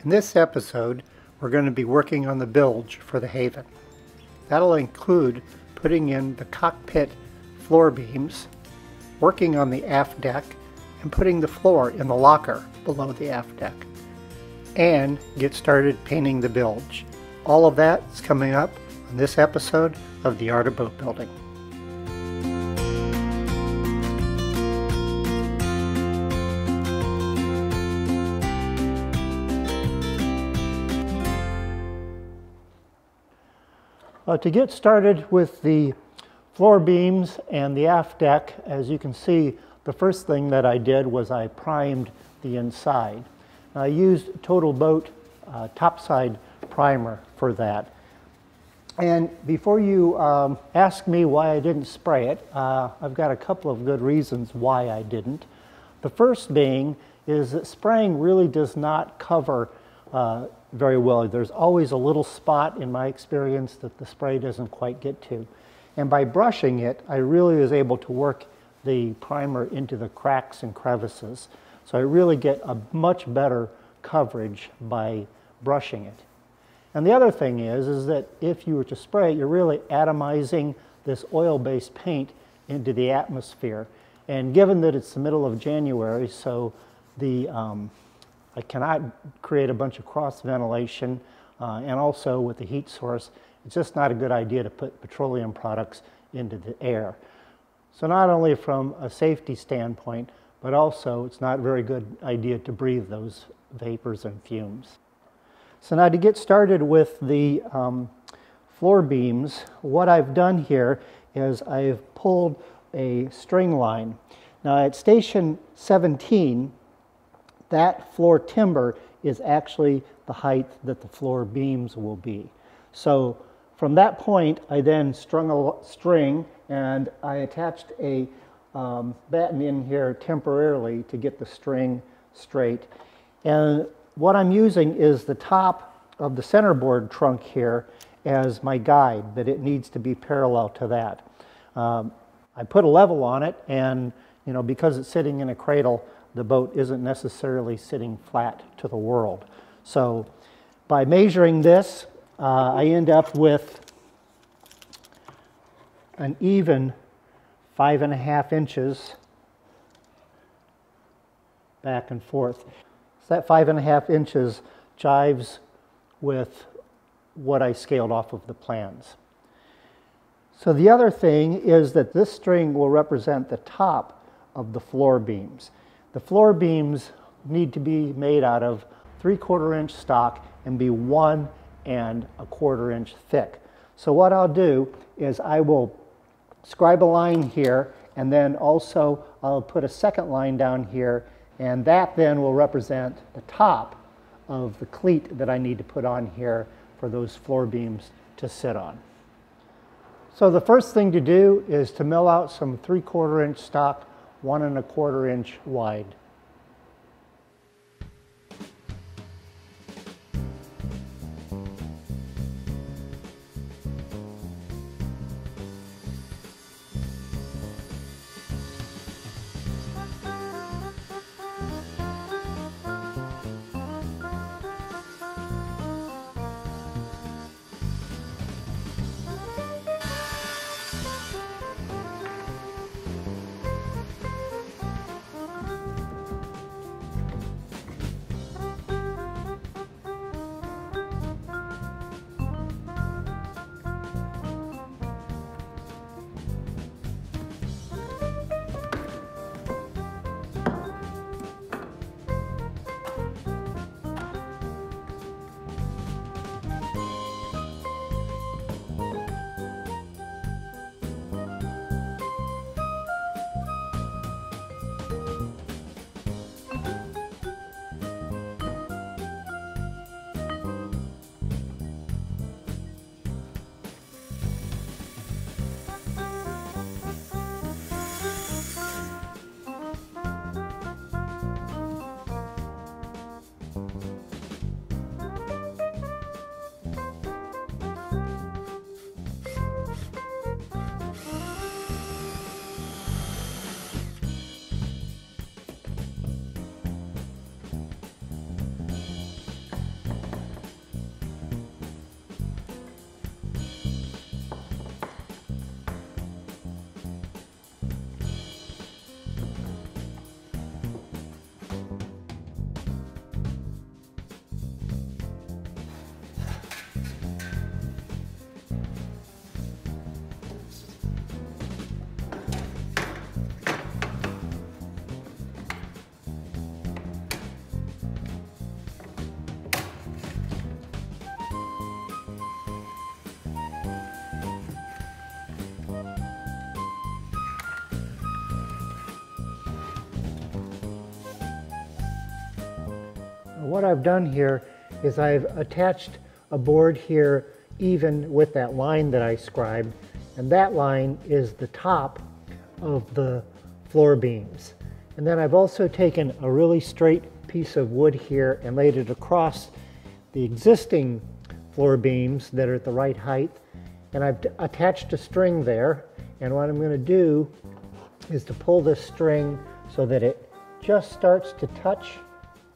In this episode, we're going to be working on the bilge for the Haven. That'll include putting in the cockpit floor beams, working on the aft deck, and putting the floor in the locker below the aft deck, and get started painting the bilge. All of that is coming up on this episode of The Art of Boat Building. To get started with the floor beams and the aft deck, as you can see, the first thing that I did was I primed the inside. I used TotalBilge topside primer for that. And before you ask me why I didn't spray it, I've got a couple of good reasons why I didn't. The first being is that spraying really does not cover very well. There's always a little spot in my experience that the spray doesn't quite get to. And by brushing it, I really was able to work the primer into the cracks and crevices. So I really get a much better coverage by brushing it. And the other thing is that if you were to spray it, you're really atomizing this oil-based paint into the atmosphere. And given that it's the middle of January, so I cannot create a bunch of cross ventilation, and also with the heat source, it's just not a good idea to put petroleum products into the air. So not only from a safety standpoint, but also it's not a very good idea to breathe those vapors and fumes. So now to get started with the floor beams, what I've done here is I've pulled a string line. Now at station 17, that floor timber is actually the height that the floor beams will be. So from that point, I then strung a string and I attached a batten in here temporarily to get the string straight. And what I'm using is the top of the centerboard trunk here as my guide, that it needs to be parallel to that. I put a level on it, and because it's sitting in a cradle, the boat isn't necessarily sitting flat to the world. So by measuring this, I end up with an even 5.5 inches back and forth. So that 5.5 inches jives with what I scaled off of the plans. So the other thing is that this string will represent the top of the floor beams. The floor beams need to be made out of 3/4 inch stock and be 1 1/4 inch thick. So what I'll do is I will scribe a line here, and then also I'll put a second line down here, and that then will represent the top of the cleat that I need to put on here for those floor beams to sit on. So the first thing to do is to mill out some 3/4 inch stock, 1 1/4 inch wide. What I've done here is I've attached a board here even with that line that I scribed, and that line is the top of the floor beams. And then I've also taken a really straight piece of wood here and laid it across the existing floor beams that are at the right height, and I've attached a string there, and what I'm going to do is to pull this string so that it just starts to touch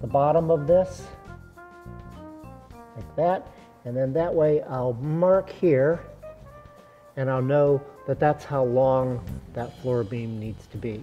the bottom of this, like that, and then that way I'll mark here and I'll know that that's how long that floor beam needs to be.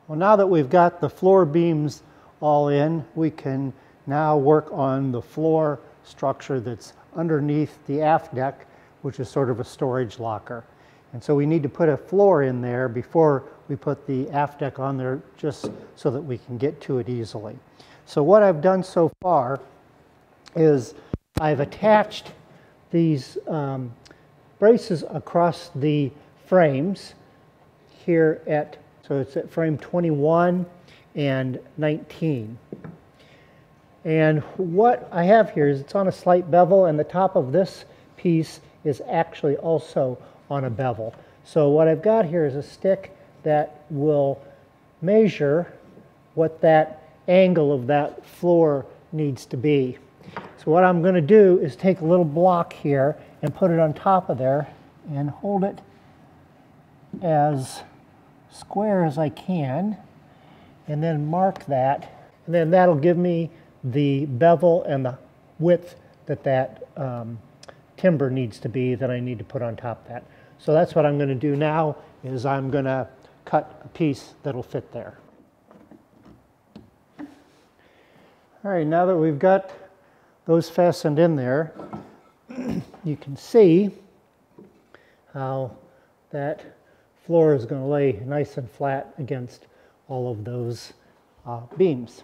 Well, now that we've got the floor beams all in, we can now work on the floor structure that's underneath the aft deck, which is sort of a storage locker. And so we need to put a floor in there before we put the aft deck on there, just so that we can get to it easily. So what I've done so far is I've attached these braces across the frames here at, so it's at frame 21 and 19. And what I have here is it's on a slight bevel, and the top of this piece is actually also on a bevel. So what I've got here is a stick that will measure what that angle of that floor needs to be. So what I'm going to do is take a little block here and put it on top of there and hold it as square as I can, and then mark that, and then that'll give me the bevel and the width that that timber needs to be that I need to put on top of that. So that's what I'm going to do now, is I'm going to cut a piece that'll fit there. All right, now that we've got those fastened in there, you can see how that floor is going to lay nice and flat against all of those beams.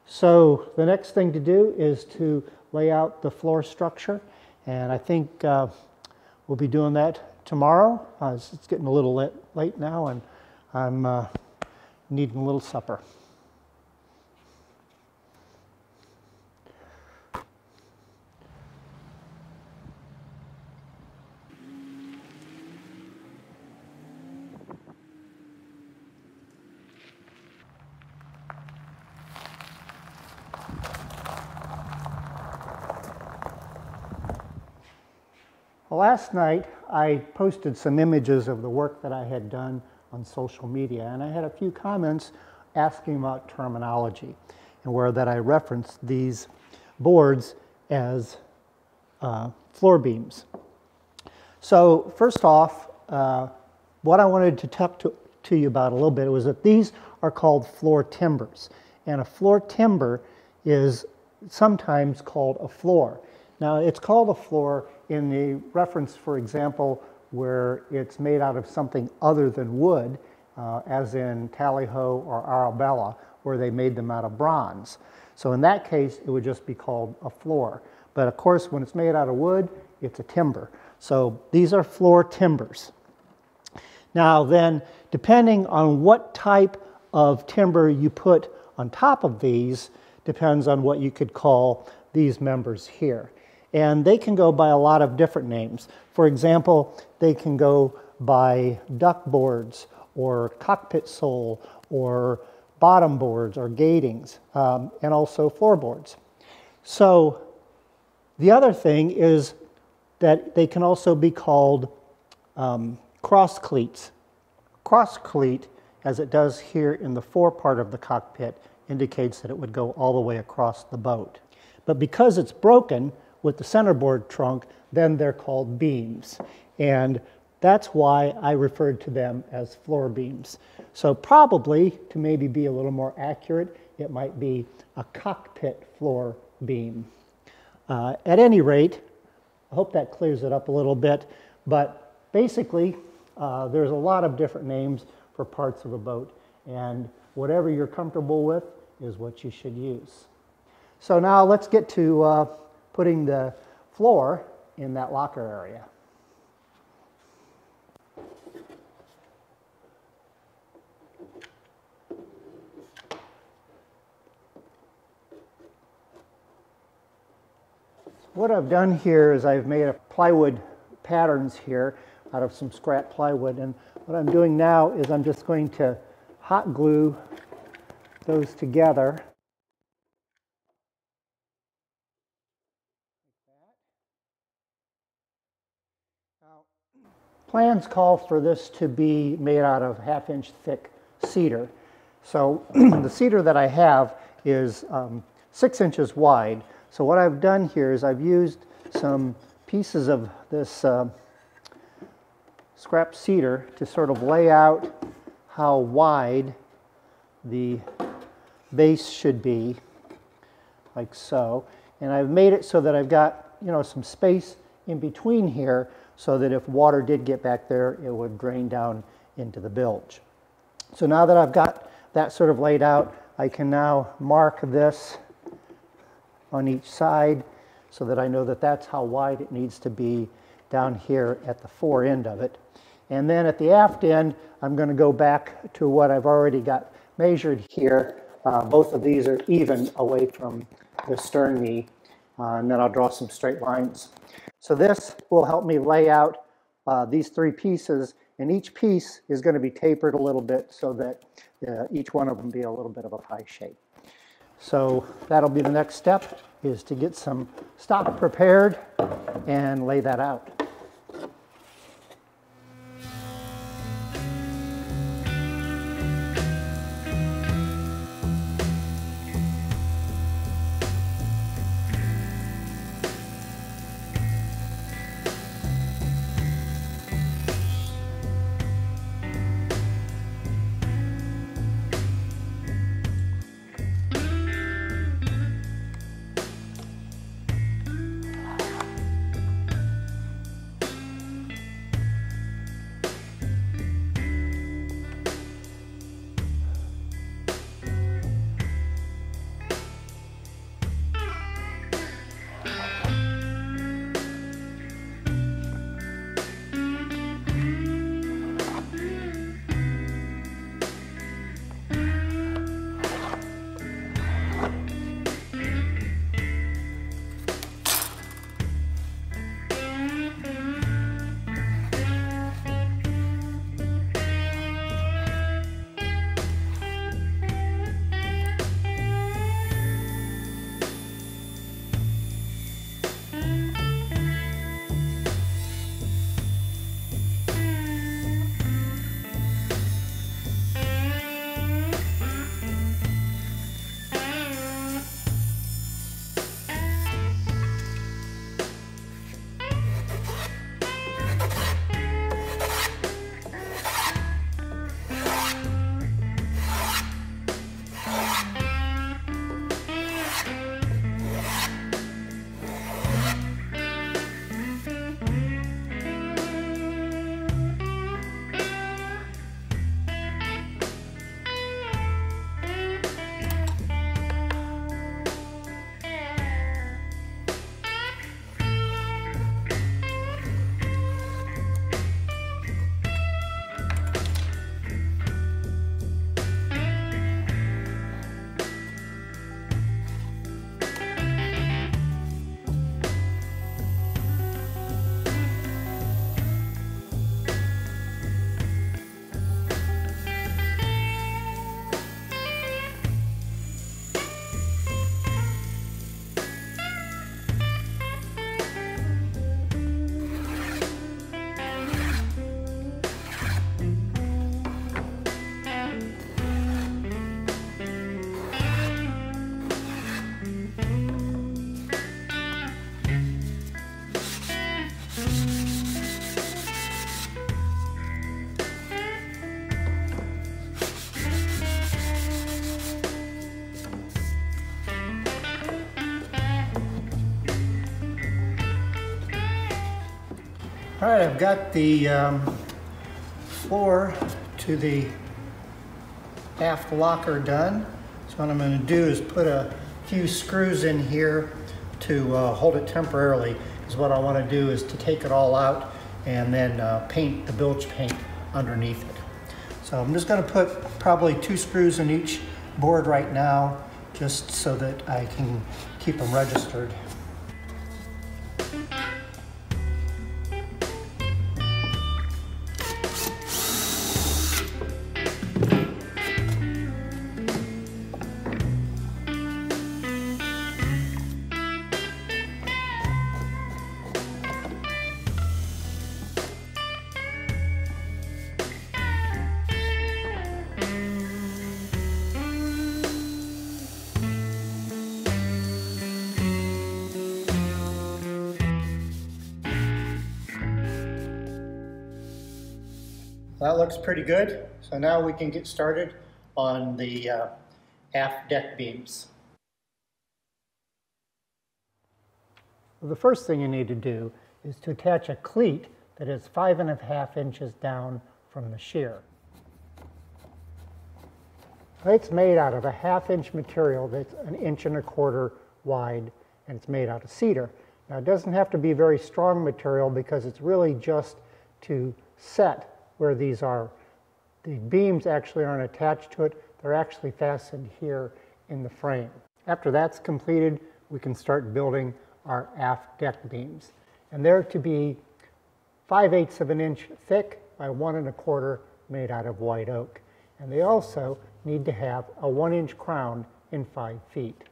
So the next thing to do is to lay out the floor structure, and I think we'll be doing that tomorrow. It's getting a little late now, and I'm needing a little supper. Well, last night I posted some images of the work that I had done on social media, and I had a few comments asking about terminology and where that I referenced these boards as floor beams. So first off, what I wanted to talk to you about a little bit was that these are called floor timbers, and a floor timber is sometimes called a floor. Now, it's called a floor in the reference, for example, where it's made out of something other than wood, as in Tally-Ho or Arabella, where they made them out of bronze. So in that case, it would just be called a floor. But of course, when it's made out of wood, it's a timber. So these are floor timbers. Now then, depending on what type of timber you put on top of these, depends on what you could call these members here. And they can go by a lot of different names. For example, they can go by duck boards or cockpit sole or bottom boards or gatings, and also floorboards. So the other thing is that they can also be called cross-cleats. Cross-cleat, as it does here in the fore part of the cockpit, indicates that it would go all the way across the boat. But because it's broken with the centerboard trunk, then they're called beams. And that's why I referred to them as floor beams. So probably, to maybe be a little more accurate, it might be a cockpit floor beam. At any rate, I hope that clears it up a little bit, but basically there's a lot of different names for parts of a boat, and whatever you're comfortable with is what you should use. So now let's get to putting the floor in that locker area. What I've done here is I've made a plywood patterns here out of some scrap plywood, and what I'm doing now is I'm just going to hot glue those together. Now, plans call for this to be made out of 1/2-inch thick cedar. So the cedar that I have is 6 inches wide. So what I've done here is I've used some pieces of this scrap cedar to sort of lay out how wide the base should be, like so. And I've made it so that I've got, some space in between here so that if water did get back there, it would drain down into the bilge. So now that I've got that sort of laid out, I can now mark this on each side so that I know that that's how wide it needs to be down here at the fore end of it. And then at the aft end, I'm going to go back to what I've already got measured here. Both of these are even away from the stern knee, and then I'll draw some straight lines. So this will help me lay out these 3 pieces, and each piece is going to be tapered a little bit so that each one of them be a little bit of a pie shape. So that'll be the next step, is to get some stock prepared and lay that out. All right, I've got the floor to the aft locker done. So what I'm going to do is put a few screws in here to hold it temporarily, because what I want to do is to take it all out and then paint the bilge paint underneath it. So I'm just going to put probably 2 screws in each board right now, just so that I can keep them registered. That looks pretty good. So now we can get started on the aft deck beams. Well, the first thing you need to do is to attach a cleat that is 5.5 inches down from the shear. It's made out of a 1/2 inch material that's 1 1/4 inches wide, and it's made out of cedar. Now it doesn't have to be very strong material, because it's really just to set where these are. The beams actually aren't attached to it, they're actually fastened here in the frame. After that's completed, we can start building our aft deck beams. And they're to be 5/8 of an inch thick by 1 1/4 made out of white oak. And they also need to have a 1 inch crown in 5 feet.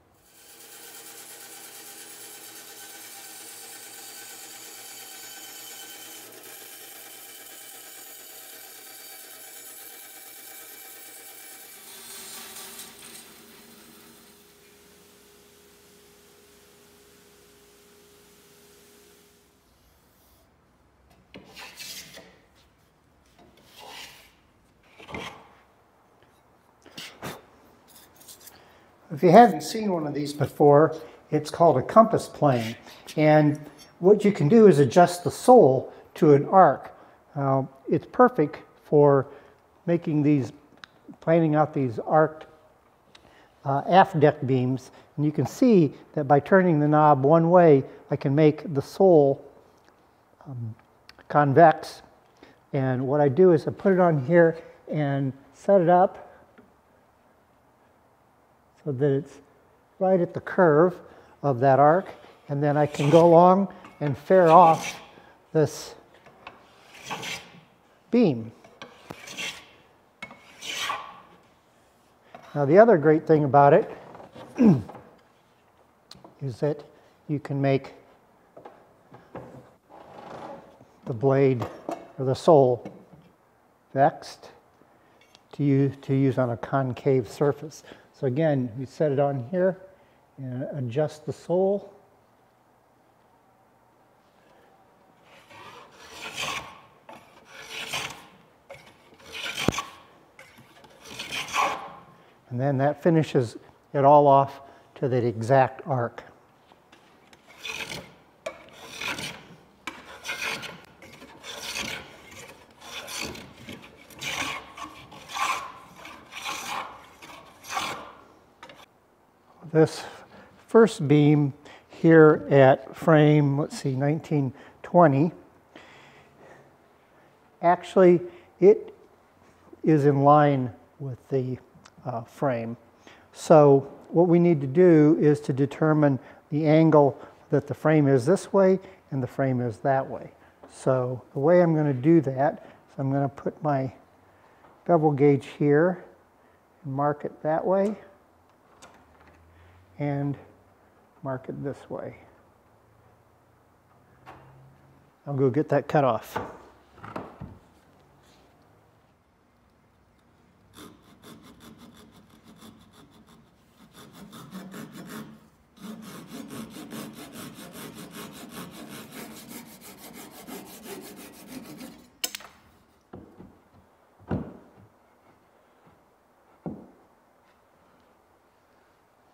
If you haven't seen one of these before, it's called a compass plane. And what you can do is adjust the sole to an arc. It's perfect for making these, planing out these arced aft deck beams. And you can see that by turning the knob one way, I can make the sole convex. And what I do is I put it on here and set it up so that it's right at the curve of that arc, and then I can go along and fair off this beam. Now the other great thing about it is that you can make the blade or the sole vexed to use on a concave surface. So again, you set it on here and adjust the sole. And then that finishes it all off to that exact arc. This first beam here at frame, let's see, 1920, actually it is in line with the frame. So what we need to do is to determine the angle that the frame is this way and the frame is that way. So the way I'm going to do that is I'm going to put my bevel gauge here and mark it that way, and mark it this way. I'll go get that cut off.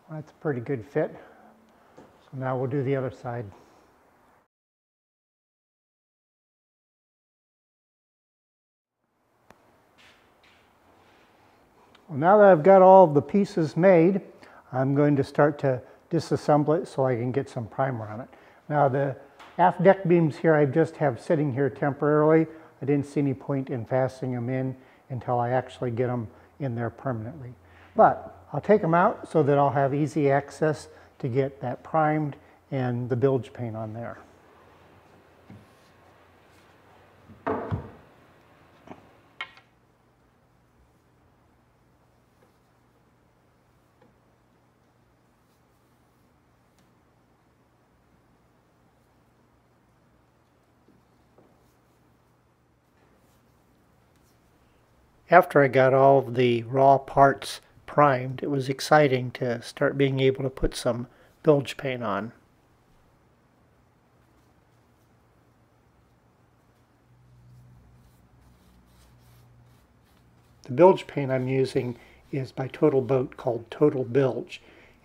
That's a pretty good fit. So now we'll do the other side. Well, now that I've got all the pieces made, I'm going to start to disassemble it so I can get some primer on it. Now the aft deck beams here I just have sitting here temporarily. I didn't see any point in fastening them in until I actually get them in there permanently. But I'll take them out so that I'll have easy access to get that primed and the bilge paint on there. After I got all of the raw parts primed, it was exciting to start being able to put some bilge paint on. The bilge paint I'm using is by TotalBilge called TotalBilge,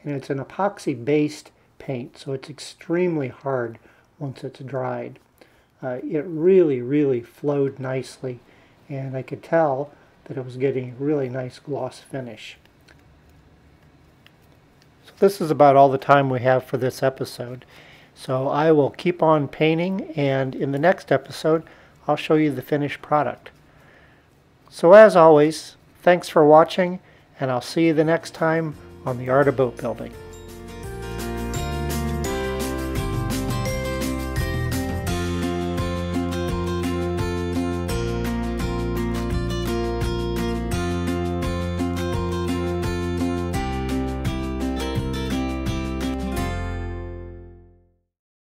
and it's an epoxy-based paint, so it's extremely hard once it's dried. It really flowed nicely, and I could tell that it was getting a really nice gloss finish. So this is about all the time we have for this episode. So I will keep on painting, and in the next episode I'll show you the finished product. So as always, thanks for watching, and I'll see you the next time on The Art of Boat Building.